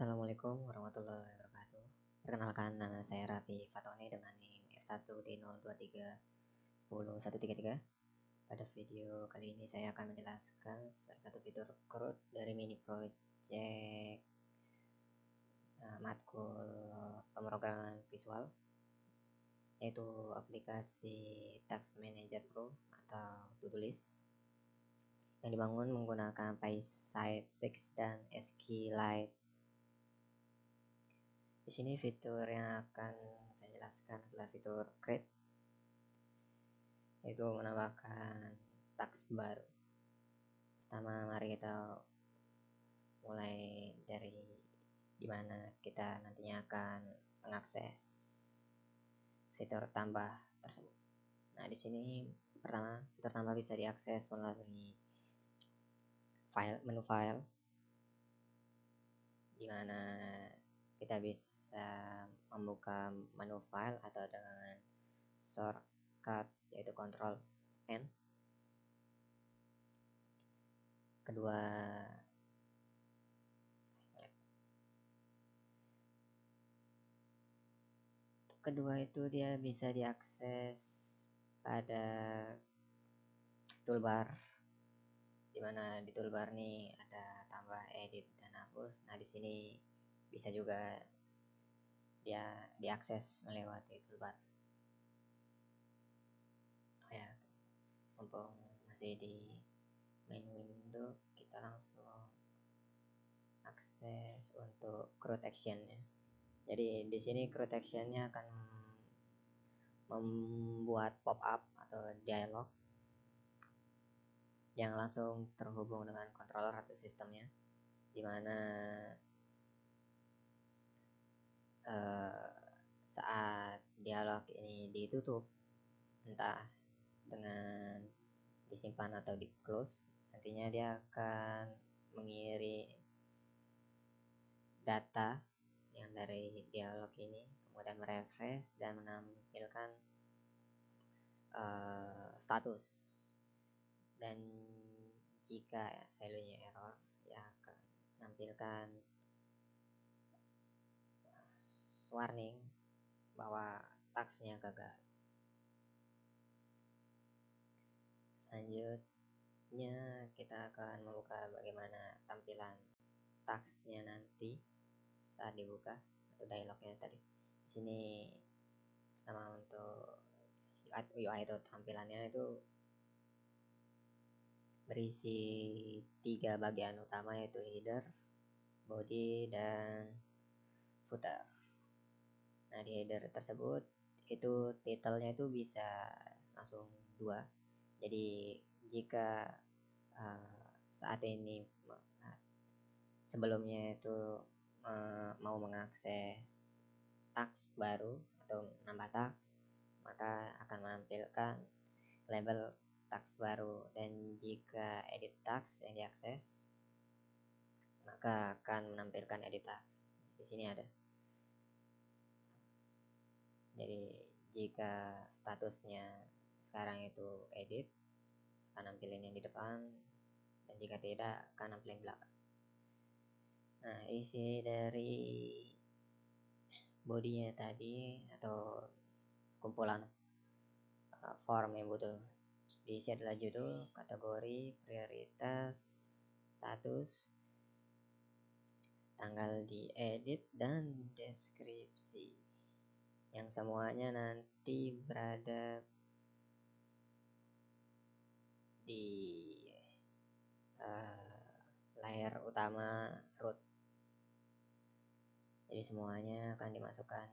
Assalamualaikum warahmatullahi wabarakatuh. Perkenalkan, nama saya Raffi Fatoni dengan NIM F1D02313133. Pada video kali ini saya akan menjelaskan salah satu fitur CRUD dari mini project matkul pemrograman visual, yaitu aplikasi Task Manager Pro atau To-Do-List yang dibangun menggunakan PySide 6 dan SQLite. Di sini fitur yang akan saya jelaskan adalah fitur create, yaitu menambahkan task baru. Pertama, mari kita mulai dari dimana kita nantinya akan mengakses fitur tambah tersebut. Nah, di sini pertama, fitur tambah bisa diakses melalui menu file, dimana kita bisa membuka menu file atau dengan shortcut yaitu Ctrl N. Kedua itu dia bisa diakses pada toolbar, dimana di toolbar nih ada tambah, edit, dan hapus. Nah, di sini bisa juga dia diakses melewati toolbar. Ya, mumpung masih di main window, kita langsung akses untuk CRUD action-nya. Jadi di sini CRUD action-nya akan membuat pop-up atau dialog yang langsung terhubung dengan controller atau sistemnya, dimana saat dialog ini ditutup, entah dengan disimpan atau di close, nantinya dia akan mengirim data yang dari dialog ini, kemudian merefresh dan menampilkan status. Dan jika value-nya error, ya akan menampilkan warning bahwa tasknya gagal. Selanjutnya kita akan membuka bagaimana tampilan tasknya nanti saat dibuka atau dialognya tadi. Di sini sama untuk UI itu tampilannya itu berisi 3 bagian utama, yaitu header, body, dan footer. Nah, di header tersebut itu title-nya itu bisa langsung 2. Jadi jika saat ini sebelumnya itu mau mengakses task baru atau nambah task, maka akan menampilkan label task baru, dan jika edit task yang diakses, maka akan menampilkan edit task. Di sini ada. Jadi jika statusnya sekarang itu edit, akan nampilin yang di depan, dan jika tidak akan nampilin belakang. Nah, isi dari bodinya tadi atau kumpulan form yang butuh diisi adalah judul, kategori, prioritas, status, tanggal diedit, dan deskripsi, yang semuanya nanti berada di layar utama root. Jadi semuanya akan dimasukkan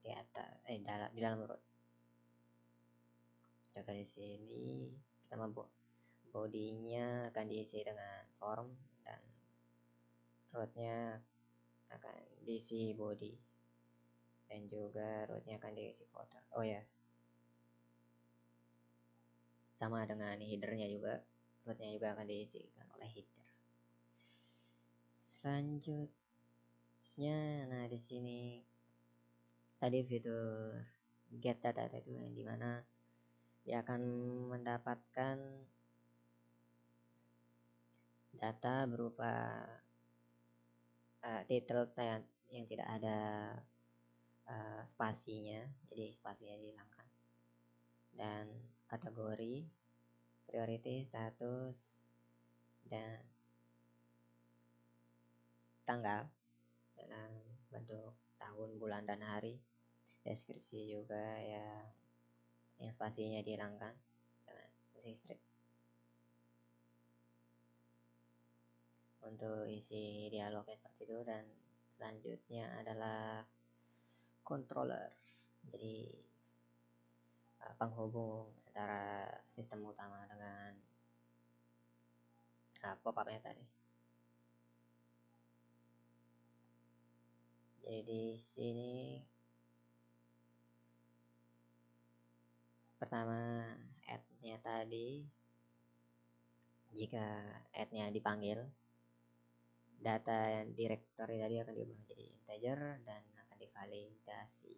di atas di dalam root. Coba di sini pertama bodinya akan diisi dengan form, dan rootnya akan diisi body, dan juga rootnya akan diisi footer. Oh ya, sama dengan headernya juga, rootnya juga akan diisi oleh header. Selanjutnya, nah di sini tadi fitur get data itu, yang dimana dia akan mendapatkan data berupa title yang tidak ada spasinya, jadi spasinya dihilangkan, dan kategori, priority, status, dan tanggal dalam bentuk tahun, bulan, dan hari. Deskripsi juga yang spasinya dihilangkan dengan fungsi strip. Untuk isi dialognya seperti itu, dan selanjutnya adalah controller, jadi penghubung antara sistem utama dengan pop-upnya tadi. Jadi di sini pertama add-nya tadi, jika add-nya dipanggil, data yang directory tadi akan diubah menjadi integer dan akan divalidasi.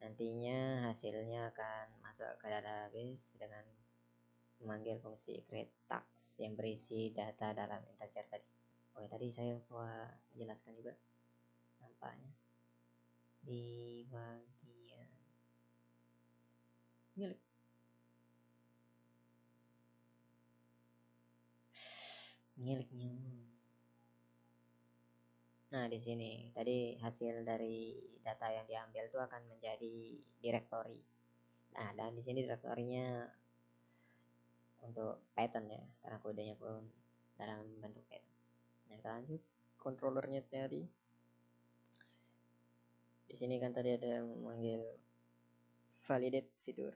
Nantinya hasilnya akan masuk ke database dengan memanggil fungsi create task yang berisi data dalam integer tadi. Oke, tadi saya lupa menjelaskan juga nampaknya di bagian miliknya. Nah, di sini tadi hasil dari data yang diambil itu akan menjadi directory. Nah, dan di sini direktorinya untuk Python ya, karena kodenya pun dalam bentuk Python. Nah, kita lanjut controllernya tadi. Di sini kan tadi ada memanggil validate fitur,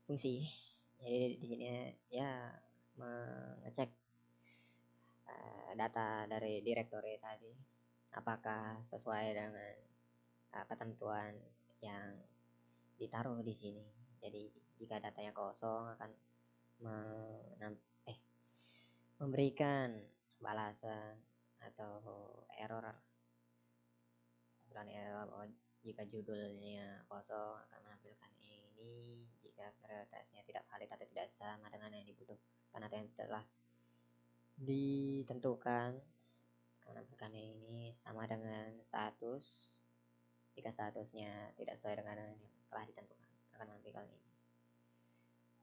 fungsi. Jadi di sini ya mengecek data dari directory tadi apakah sesuai dengan ketentuan yang ditaruh di sini. Jadi jika datanya kosong akan memberikan balasan atau error. Jika judulnya kosong akan menampilkan ini, jika prioritasnya tidak valid atau tidak sama dengan yang dibutuhkan atau yang telah ditentukan akan menampilkan ini, sama dengan status. Jika statusnya tidak sesuai dengan yang telah ditentukan akan menampilkan ini.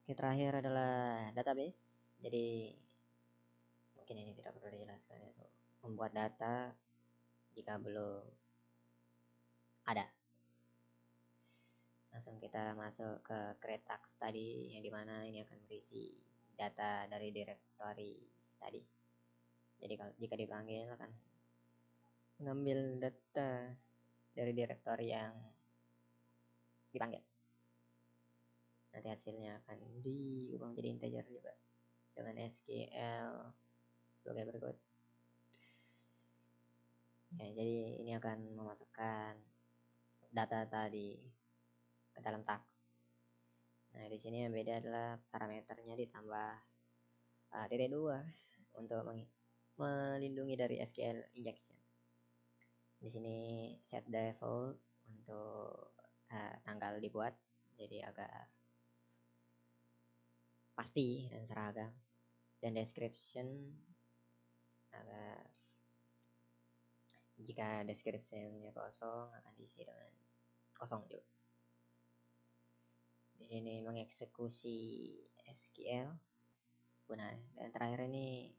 Oke, terakhir adalah database. Jadi mungkin ini tidak perlu dijelaskan, itu membuat data jika belum ada. Langsung kita masuk ke create task tadi, yang dimana ini akan berisi data dari directory tadi. Jadi kalau jika dipanggil akan mengambil data dari directory yang dipanggil. Nanti hasilnya akan diubah menjadi integer juga dengan SQL sebagai berikut. Ya, jadi ini akan memasukkan data tadi ke dalam task. Nah, di sini yang beda adalah parameternya ditambah titik 2 untuk melindungi dari SQL injection. Di sini set default untuk tanggal dibuat jadi agak pasti dan seragam, dan description agar jika descriptionnya kosong akan diisi dengan kosong juga. Di sini mengeksekusi SQL. Nah, dan terakhir ini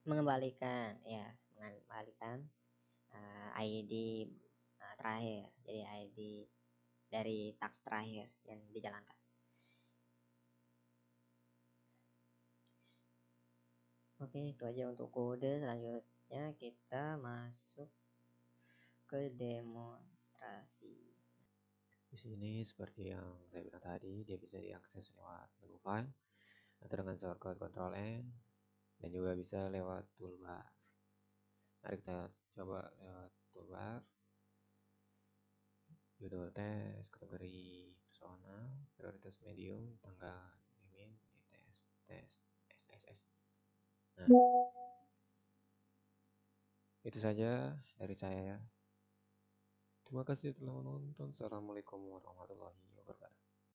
mengembalikan ID terakhir, jadi ID dari task terakhir yang dijalankan. Oke, itu aja untuk kode. Selanjutnya kita masuk ke demonstrasi. Di sini seperti yang saya bilang tadi, dia bisa diakses lewat menu file atau dengan shortcut Ctrl N, dan juga bisa lewat toolbar. Mari kita coba lewat toolbar. Judul tes, kategori personal, prioritas medium, tanggal dimin, tes, SSS. Nah, itu saja dari saya ya. Terima kasih telah menonton. Assalamualaikum warahmatullahi wabarakatuh.